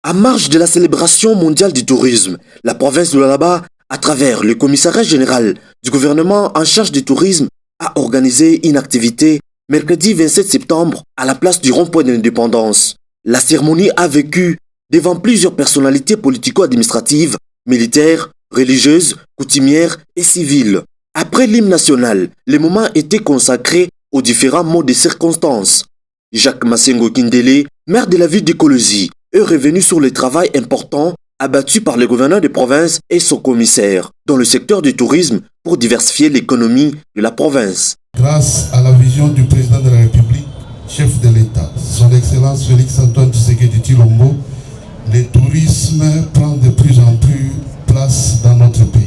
En marge de la célébration mondiale du tourisme, la province de Lualaba, à travers le commissariat général du gouvernement en charge du tourisme, a organisé une activité mercredi 27 septembre à la place du rond-point de l'indépendance. La cérémonie a vécu devant plusieurs personnalités politico-administratives, militaires, religieuses, coutumières et civiles. Après l'hymne national, les moments étaient consacrés aux différents mots de circonstances. Jacques Massengo Kindele, maire de la ville d'Ekolozi, est revenu sur le travail important abattu par le gouverneur de province et son commissaire dans le secteur du tourisme pour diversifier l'économie de la province. Grâce à la vision du président de la République, chef de l'État, son Excellence Félix-Antoine Tshisekedi Tshilombo, le tourisme prend de plus en plus place dans notre pays.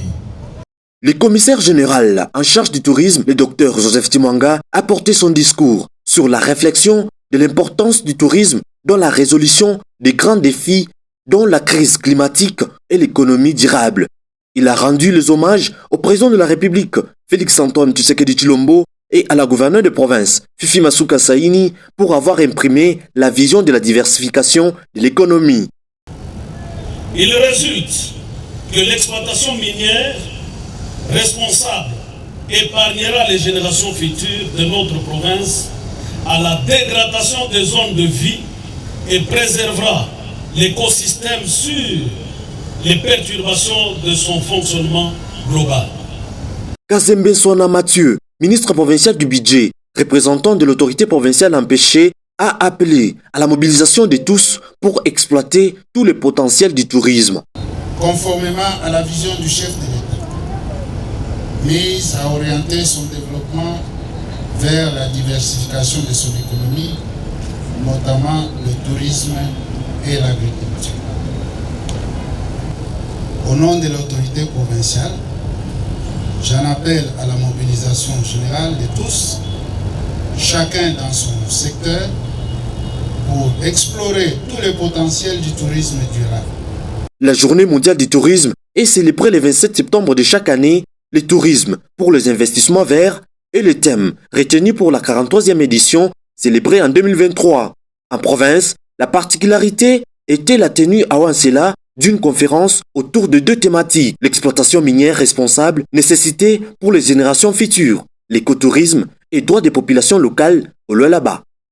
Le commissaire général en charge du tourisme, le docteur Joseph Timwanga, a porté son discours sur la réflexion de l'importance du tourisme dans la résolution des grands défis dont la crise climatique et l'économie durable. Il a rendu les hommages au président de la République, Félix-Antoine Tshisekedi Tshilombo, et à la gouverneure de province, Fifi Masuka Saini, pour avoir imprimé la vision de la diversification de l'économie. Il résulte que l'exploitation minière responsable épargnera les générations futures de notre province à la dégradation des zones de vie et préservera l'écosystème sur les perturbations de son fonctionnement global. Kazembe Sona Mathieu, ministre provincial du budget, représentant de l'autorité provinciale empêchée, a appelé à la mobilisation de tous pour exploiter tout le potentiel du tourisme. Conformément à la vision du chef de l'État, mise à orienter son développement vers la diversification de son économie, notamment le tourisme et l'agriculture. Au nom de l'autorité provinciale, j'en appelle à la mobilisation générale de tous, chacun dans son secteur, pour explorer tout le potentiel du tourisme durable. La journée mondiale du tourisme est célébrée le 27 septembre de chaque année, le tourisme pour les investissements verts et le thème retenu pour la 43e édition célébrée en 2023. En province, la particularité était la tenue à Wansela d'une conférence autour de deux thématiques: l'exploitation minière responsable, nécessité pour les générations futures, l'écotourisme et droits des populations locales au Lualaba.